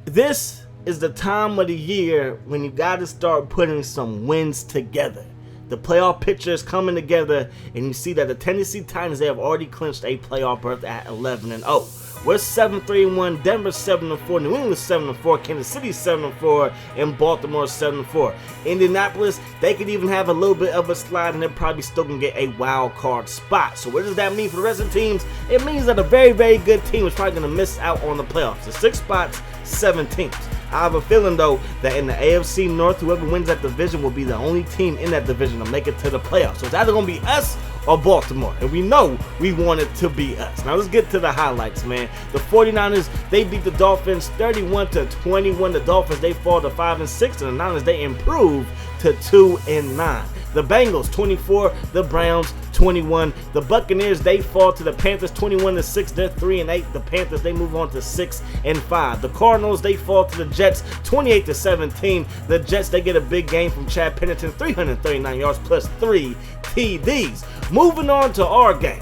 This is the time of the year when you got to start putting some wins together. The playoff picture is coming together, and you see that the Tennessee Titans, they have already clinched a playoff berth at 11-0. We're 7-3-1, Denver 7-4, New England 7-4, Kansas City 7-4, and Baltimore 7-4. Indianapolis, they could even have a little bit of a slide, and they're probably still going to get a wild card spot. So what does that mean for the rest of the teams? It means that a very, very good team is probably going to miss out on the playoffs. The 6 spots, 7 teams. I have a feeling, though, that in the AFC North, whoever wins that division will be the only team in that division to make it to the playoffs. So it's either going to be us or Baltimore, and we know we want it to be us. Now let's get to the highlights, man. The 49ers, they beat the Dolphins 31-21. The Dolphins, they fall to 5-6, and the Niners, they improve to 2-9. The Bengals 24, the Browns 21. The Buccaneers, they fall to the Panthers 21-6. They're 3-8. The Panthers, they move on to 6-5. The Cardinals, they fall to the Jets 28-17. The Jets, they get a big game from Chad Pennington, 339 yards plus 3 TDs. Moving on to our game.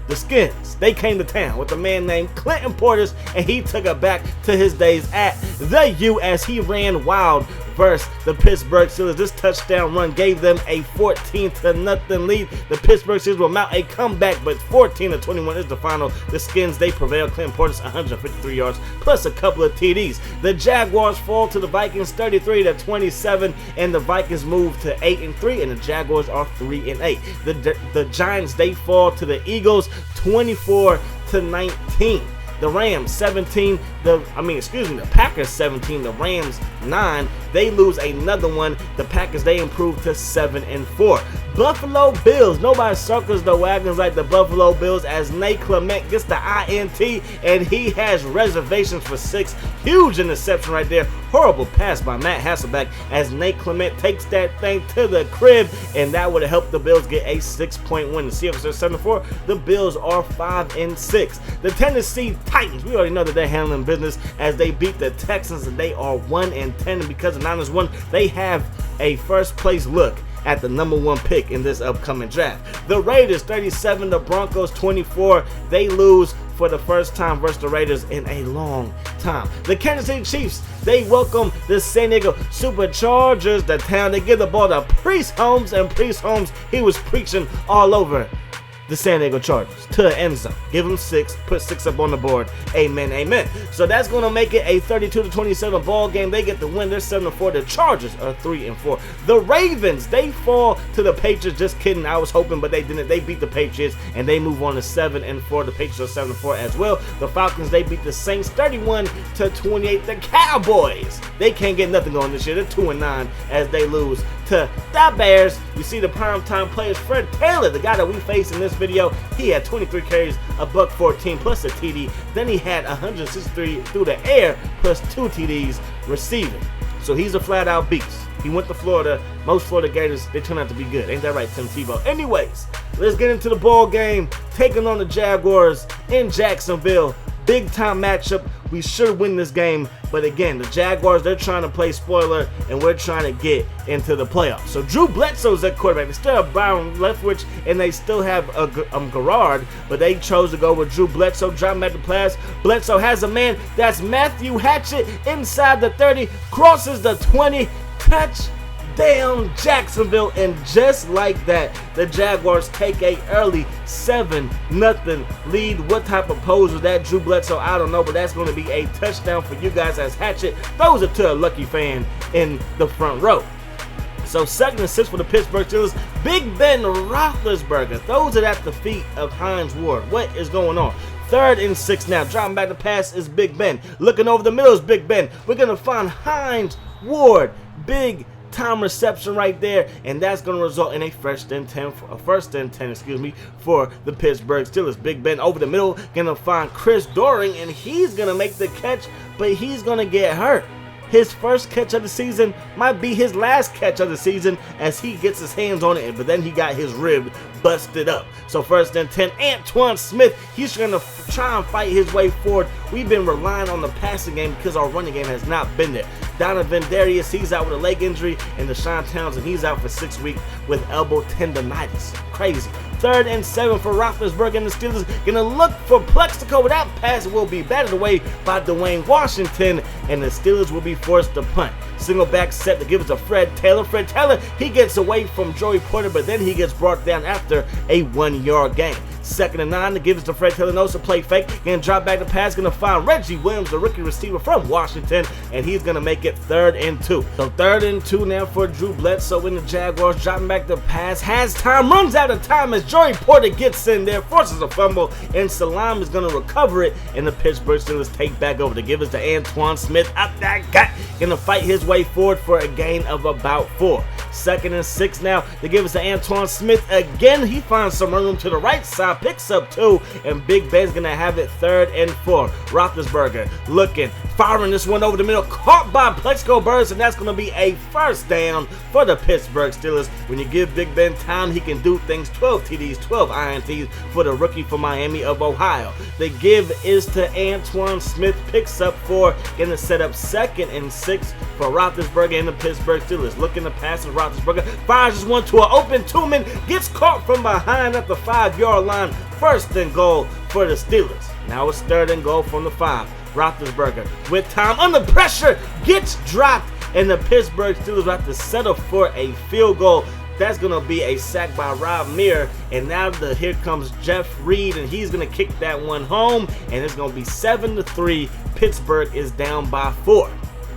The Skins, they came to town with a man named Clinton Portis, and he took it back to his days at the U as he ran wild versus the Pittsburgh Steelers. This touchdown run gave them a 14-0 lead. The Pittsburgh Steelers will mount a comeback, but 14-21 is the final. The Skins, they prevail. Clinton Portis 153 yards plus a couple of TDs. The Jaguars fall to the Vikings 33-27, and the Vikings move to 8-3, and the Jaguars are 3-8. The Giants, they fall to the Eagles 24-19. The Rams 17, the Packers 17, the Rams 9. They lose another one. The Packers, they improve to 7-4. Buffalo Bills, nobody circles the wagons like the Buffalo Bills as Nate Clement gets the INT, and he has reservations for 6. Huge interception right there. Horrible pass by Matt Hasselbeck as Nate Clement takes that thing to the crib, and that would have helped the Bills get a 6-point win. The Seahawks are 7-4. The Bills are 5-6. The Tennessee Titans, we already know that they're handling business as they beat the Texans, and they are 1-10. And because the Niners won, they have a first place look at the number 1 pick in this upcoming draft. The Raiders 37, the Broncos 24. They lose for the first time versus the Raiders in a long time. The Kansas City Chiefs, they welcome the San Diego Superchargers to town. They give the ball to Priest Holmes, and Priest Holmes, he was preaching all over the San Diego Chargers to the end zone. Give them 6, put 6 up on the board. Amen, amen. So that's going to make it a 32-27 ball game. They get the win. They're 7-4. The Chargers are 3-4. The Ravens, they fall to the Patriots. Just kidding. I was hoping, but they didn't. They beat the Patriots, and they move on to 7-4. The Patriots are 7-4 as well. The Falcons, they beat the Saints 31-28. The Cowboys, they can't get nothing going this year. They're 2-9 as they lose to the Bears. You see the primetime players. Fred Taylor, the guy that we faced in this video, he had 23 carries, a $114 plus a TD. Then he had 163 through the air plus 2 TDs receiving. So he's a flat-out beast. He went to Florida. Most Florida Gators, they turn out to be good. Ain't that right, Tim Tebow? Anyways, let's get into the ball game. Taking on the Jaguars in Jacksonville. Big time matchup. We should win this game, but again, the Jaguars, they're trying to play spoiler, and we're trying to get into the playoffs. So Drew Bledsoe's at quarterback. They still have Byron Leftwich, and they still have Garrard, but they chose to go with Drew Bledsoe. Driving back the pass, Bledsoe has a man. That's Matthew Hatchett inside the 30, crosses the 20, touchdown Jacksonville, and just like that, the Jaguars take a early 7-0 lead. What type of pose was that, Drew Bledsoe? I don't know, but that's going to be a touchdown for you guys as Hatchett throws it to a lucky fan in the front row. So 2nd and 6 for the Pittsburgh Steelers. Big Ben Roethlisberger throws it at the feet of Hines Ward. What is going on? 3rd and 6 now. Dropping back the pass is Big Ben. Looking over the middle is Big Ben. We're going to find Hines Ward. Big time reception right there, and that's going to result in a first and 10 for the Pittsburgh Steelers. Big Ben over the middle, going to find Chris Doering, and he's going to make the catch, but he's going to get hurt. His first catch of the season might be his last catch of the season as he gets his hands on it, but then he got his rib busted up. So 1st and 10, Antoine Smith, he's going to try and fight his way forward. We've been relying on the passing game because our running game has not been there. Donovan Darius, he's out with a leg injury, and Deshaun Townsend, he's out for 6 weeks with elbow tendonitis. Crazy. 3rd and 7 for Roethlisberger, and the Steelers gonna look for Plexico, but that pass will be batted away by Dwayne Washington, and the Steelers will be forced to punt. Single back set to give it to Fred Taylor. Fred Taylor, he gets away from Joey Porter, but then he gets brought down after a 1-yard gain. 2nd and 9 to give it to Fred Taylor. Knows to play fake. Gonna drop back the pass. Gonna find Reggie Williams, the rookie receiver from Washington, and he's gonna make it 3rd and 2. So 3rd and 2 now for Drew Bledsoe in the Jaguars. Dropping back the pass. Has time. Runs out of time as Joey Porter gets in there. Forces a fumble, and Salam is gonna recover it, and the Pittsburgh Steelers take back over to give it to Antoine Smith. Up that gut. Gonna fight his way forward for a gain of about 4. 2nd and 6 now to give us to Antoine Smith again. He finds some room to the right side, picks up 2, and Big Ben's gonna have it 3rd and 4. Roethlisberger looking, firing this one over the middle, caught by Plexico Burress, and that's gonna be a 1st down for the Pittsburgh Steelers. When you give Big Ben time, he can do things. 12 TDs, 12 INTs for the rookie from Miami of Ohio. The give is to Antoine Smith, picks up 4, gonna set up 2nd and 6 for Roethlisberger and the Pittsburgh Steelers. Looking to pass as Roethlisberger fires this one to an open 2-man, gets caught from behind at the 5-yard line. 1st and goal for the Steelers. Now it's 3rd and goal from the 5. Roethlisberger with time under pressure gets dropped, and the Pittsburgh Steelers have to settle for a field goal. That's going to be a sack by Rob Meir, and now here comes Jeff Reed, and he's going to kick that one home, and it's going to be 7-3. Pittsburgh is down by 4.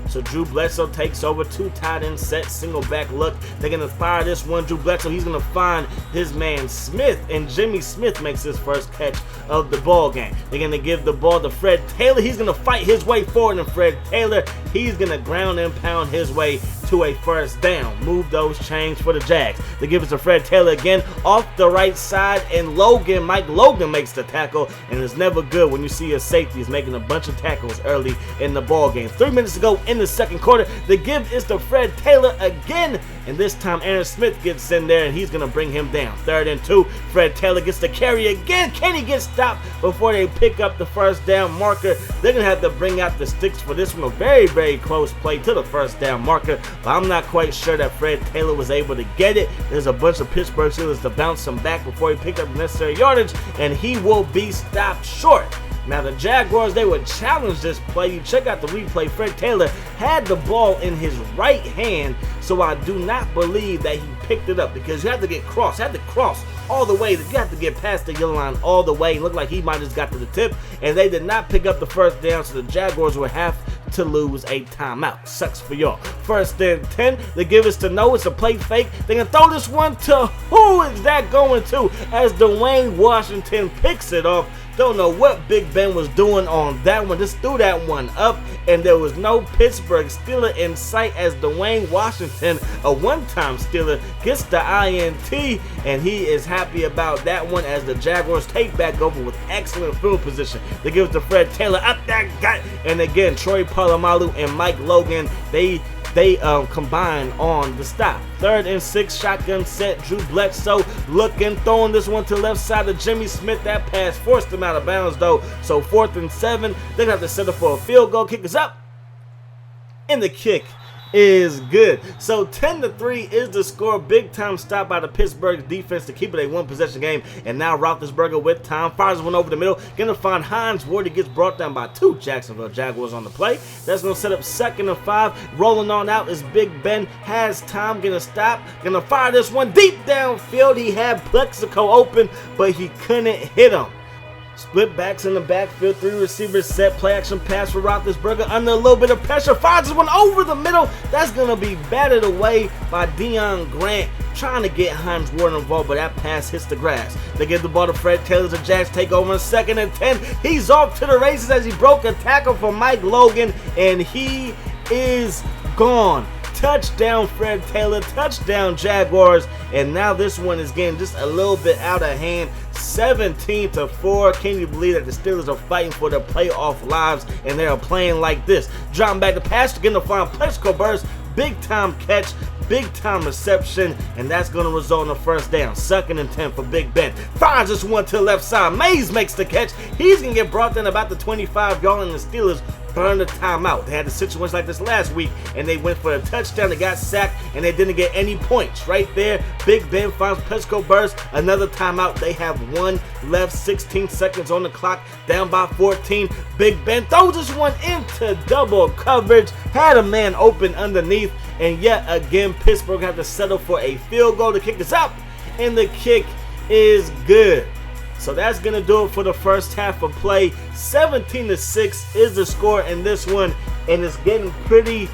So Drew Bledsoe takes over, 2 tight end set, single back look. They're going to fire this one. Drew Bledsoe, he's going to find his man Smith, and Jimmy Smith makes his first catch of the ball game. They're going to give the ball to Fred Taylor. He's going to fight his way forward, and Fred Taylor, he's going to ground and pound his way to a 1st down. Move those chains for the Jags. They give it to Fred Taylor again off the right side, and Mike Logan makes the tackle, and it's never good when you see your safeties making a bunch of tackles early in the ball game. 3 minutes to go in the 2nd quarter. The give is to Fred Taylor again, and this time Aaron Smith gets in there, and he's going to bring him down. 3rd and 2. Fred Taylor gets the carry again. Can he get stopped before they pick up the 1st down marker? They're going to have to bring out the sticks for this one. A very, very close play to the 1st down marker, but I'm not quite sure that Fred Taylor was able to get it. There's a bunch of Pittsburgh Steelers to bounce him back before he picked up the necessary yardage, and he will be stopped short. Now the Jaguars, they would challenge this play. You check out the replay. Fred Taylor had the ball in his right hand, so I do not believe that he picked it up, because you have to get cross. You have to cross all the way. You have to get past the yellow line all the way. It looked like he might have just got to the tip, and they did not pick up the 1st down, so the Jaguars will have to lose a timeout. Sucks for y'all. 1st and 10. They give us to Noah. It's a play fake. They're going to throw this one to who is that going to, as Dwayne Washington picks it off. Don't know what Big Ben was doing on that one. Just threw that one up, and there was no Pittsburgh Steeler in sight as Dwayne Washington, a one-time Steeler, gets the INT, and he is happy about that one as the Jaguars take back over with excellent field position. They give it to Fred Taylor. Up that gut, and again, Troy Polamalu and Mike Logan, they combine on the stop. 3rd and 6, shotgun set. Drew Bledsoe looking, throwing this one to the left side of Jimmy Smith. That pass forced him out of bounds though. So 4th and 7, they're gonna have to settle for a field goal. Kick is up, and the kick is good. So 10-3 is the score. Big time stop by the Pittsburgh defense to keep it a 1-possession game. And now Roethlisberger with time fires one over the middle. Gonna find Hines Ward. He gets brought down by 2 Jacksonville Jaguars on the play. That's gonna set up 2nd and 5. Rolling on out is Big Ben. Has time. Gonna stop. Gonna fire this one deep downfield. He had Plexico open, but he couldn't hit him. Split backs in the backfield, 3 receivers set, play action pass for Roethlisberger under a little bit of pressure, fires this one over the middle. That's going to be batted away by Deion Grant, trying to get Hines Ward involved, but that pass hits the grass. They give the ball to Fred Taylor. The Jags take over in 2nd and 10. He's off to the races as he broke a tackle from Mike Logan, and he is gone. Touchdown Fred Taylor, touchdown Jaguars, and now this one is getting just a little bit out of hand. 17-4. Can you believe that the Steelers are fighting for their playoff lives, and they are playing like this? Dropping back the pass, again to find Plexico Burress. Big time catch, big time reception, and that's going to result in a 1st down. 2nd and 10 for Big Ben. Fires this one to the left side. Mays makes the catch. He's going to get brought down about the 25-yard line, and the Steelers burn the timeout. They had a situation like this last week, and they went for a touchdown. They got sacked, and they didn't get any points. Right there, Big Ben finds Pesco burst, another timeout. They have one left, 16 seconds on the clock, down by 14. Big Ben throws this one into double coverage, had a man open underneath, and yet again, Pittsburgh had to settle for a field goal to kick us out, and the kick is good. So that's going to do it for the first half of play. 17-6 is the score in this one, and it's getting pretty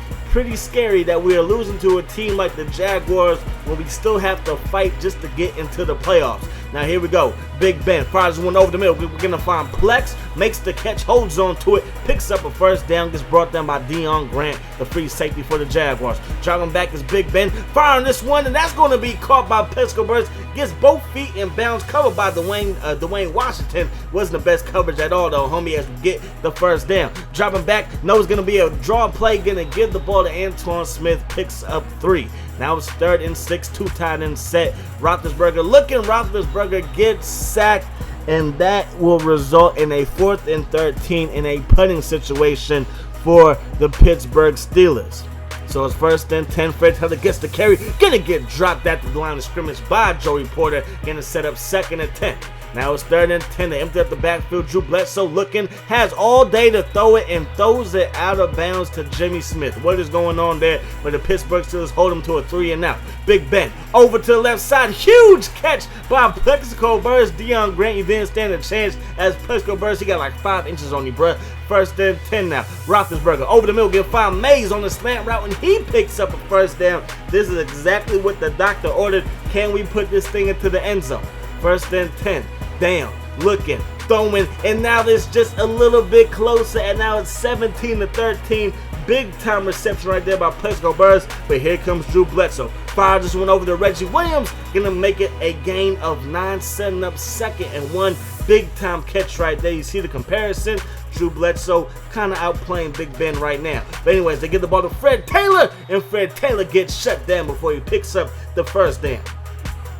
scary that we are losing to a team like the Jaguars when we still have to fight just to get into the playoffs. Now here we go. Big Ben fires one over the middle. We're going to find Plex, makes the catch, holds on to it, picks up a first down, gets brought down by Deion Grant, the free safety for the Jaguars. Driving back is Big Ben, firing this one, and that's going to be caught by Pesco Burst. Gets both feet in bounds, covered by Dwayne Washington. Wasn't the best coverage at all, though, homie, as we get the first down. Dropping back, knows it's going to be a draw play, going to give the ball to Antoine Smith, picks up 3. Now it's 3rd and 6, 2 tight end set. Roethlisberger gets sacked, and that will result in a 4th and 13 in a punting situation for the Pittsburgh Steelers. So it's 1st and 10. Fred Taylor gets the carry, gonna get dropped at the line of scrimmage by Joey Porter, gonna set up 2nd and 10. Now it's 3rd and 10. They empty up the backfield. Drew Bledsoe looking, has all day to throw it, and throws it out of bounds to Jimmy Smith. What is going on there? But the Pittsburgh Steelers hold him to a 3 and out. Big Ben over to the left side. Huge catch by Plexico Burst. Deion Grant, you didn't stand a chance as Plexico Burst. He got like 5 inches on you, bruh. 1st and 10 now. Roethlisberger over the middle, get 5 Mays on the slant route, and he picks up a first down. This is exactly what the doctor ordered. Can we put this thing into the end zone? 1st and 10. Down, looking, throwing, and now it's just a little bit closer, and now it's 17-13. Big time reception right there by Plexico Burst, but here comes Drew Bledsoe. Fire just went over to Reggie Williams, gonna make it a gain of 9, setting up 2nd and 1. Big time catch right there. You see the comparison. Drew Bledsoe kind of outplaying Big Ben right now. But anyways, they get the ball to Fred Taylor, and Fred Taylor gets shut down before he picks up the first down.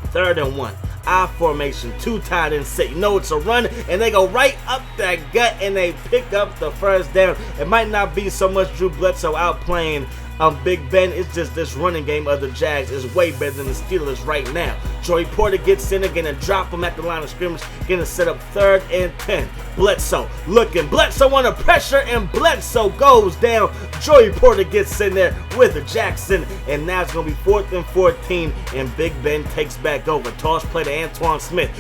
3rd and 1. I formation, 2 tight ends set. You know it's a run, and they go right up that gut, and they pick up the first down. It might not be so much Drew Bledsoe outplaying Big Ben. It's just this running game of the Jags is way better than the Steelers right now. Joey Porter gets in, gonna drop him at the line of scrimmage, gonna set up 3rd and 10. Bledsoe looking, Bledsoe under pressure, and Bledsoe goes down. Joey Porter gets in there with Jackson, and now it's gonna be 4th and 14, and Big Ben takes back over. Toss play to Antoine Smith,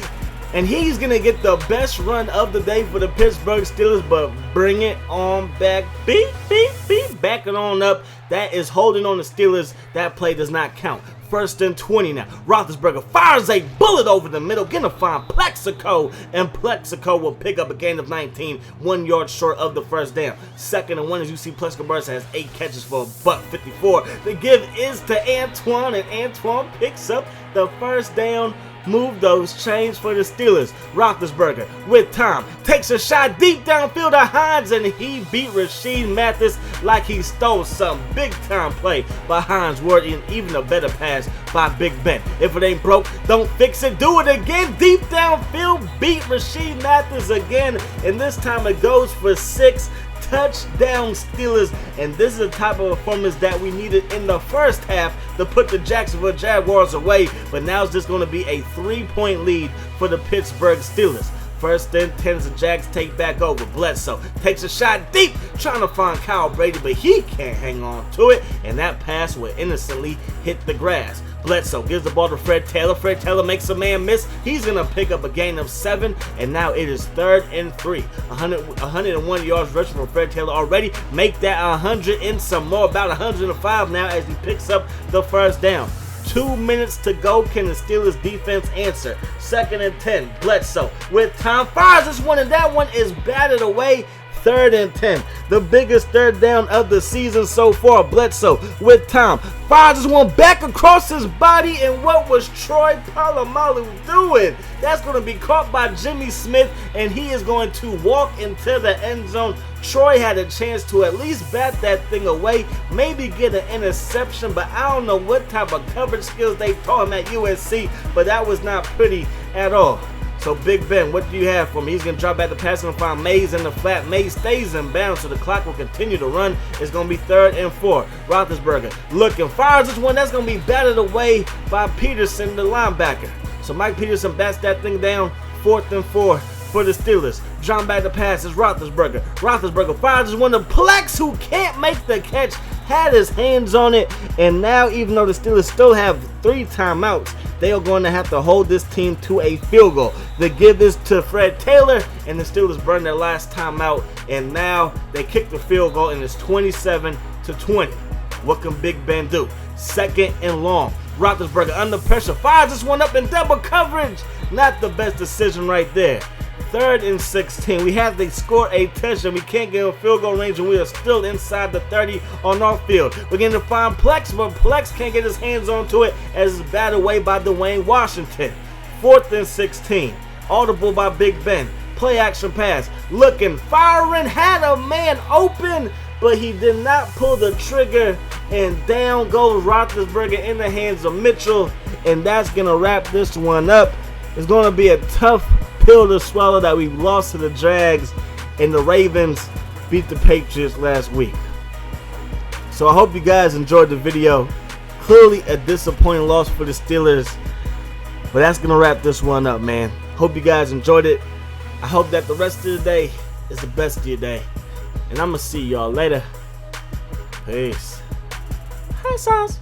and he's gonna get the best run of the day for the Pittsburgh Steelers, but bring it on back. Beep, beep, beep, backing on up. That is holding on the Steelers. That play does not count. 1st and 20 now. Roethlisberger fires a bullet over the middle, gonna find Plexico, and Plexico will pick up a gain of 19, 1 yard short of the first down. 2nd and 1, as you see, Plexico Burst has 8 catches for $154. The give is to Antoine, and Antoine picks up the first down. Move those chains for the Steelers. Roethlisberger with time takes a shot deep downfield to Hines, and he beat Rasheed Mathis like he stole some. Big time play by Hines Ward, and even a better pass by Big Ben. If it ain't broke, don't fix it. Do it again. Deep downfield, beat Rasheed Mathis again, and this time it goes for 6. Touchdown Steelers, and this is the type of performance that we needed in the first half to put the Jacksonville Jaguars away, but now it's just going to be a 3-point lead for the Pittsburgh Steelers. 1st and 10 as the Jags take back over. Bledsoe takes a shot deep, trying to find Kyle Brady, but he can't hang on to it, and that pass will innocently hit the grass. Bledsoe gives the ball to Fred Taylor. Fred Taylor makes a man miss. He's going to pick up a gain of 7, and now it is 3rd and 3. 101 yards rushing from Fred Taylor already. Make that 100 and some more, about 105 now as he picks up the first down. 2 minutes to go. Can the Steelers defense answer? 2nd and 10. Bledsoe with time fires this one, and that one is batted away. 3rd and 10. The biggest 3rd down of the season so far. Bledsoe with time fires this one back across his body, and what was Troy Polamalu doing? That's going to be caught by Jimmy Smith, and he is going to walk into the end zone. Troy had a chance to at least bat that thing away, maybe get an interception, but I don't know what type of coverage skills they taught him at USC, but that was not pretty at all. So Big Ben, what do you have for me? He's going to drop back the pass and find Mays in the flat. Mays stays in bounds, so the clock will continue to run. It's going to be 3rd and 4. Roethlisberger looking, fires this one. That's going to be batted away by Peterson, the linebacker. So Mike Peterson bats that thing down. 4th and 4 for the Steelers. John back the pass is Roethlisberger. Roethlisberger fires this one to Plex, who can't make the catch. Had his hands on it, and now even though the Steelers still have 3 timeouts, they are going to have to hold this team to a field goal. They give this to Fred Taylor, and the Steelers burn their last timeout, and now they kick the field goal, and it's 27-20. What can Big Ben do? 2nd and long. Roethlisberger under pressure, fires this one up in double coverage. Not the best decision right there. 3rd and 16. We have to score a touchdown. We can't get a field goal range, and we are still inside the 30 on our field. We're going to find Plex, but Plex can't get his hands onto it as it's batted away by Dwayne Washington. 4th and 16. Audible by Big Ben. Play action pass. Looking, firing, had a man open, but he did not pull the trigger, and down goes Roethlisberger in the hands of Mitchell, and that's going to wrap this one up. It's going to be a tough pill to swallow that we lost to the Jags, and the Ravens beat the Patriots last week. So I hope you guys enjoyed the video. Clearly a disappointing loss for the Steelers, but that's going to wrap this one up, man. Hope you guys enjoyed it. I hope that the rest of the day is the best of your day. And I'm going to see y'all later. Peace. Hi, sauce.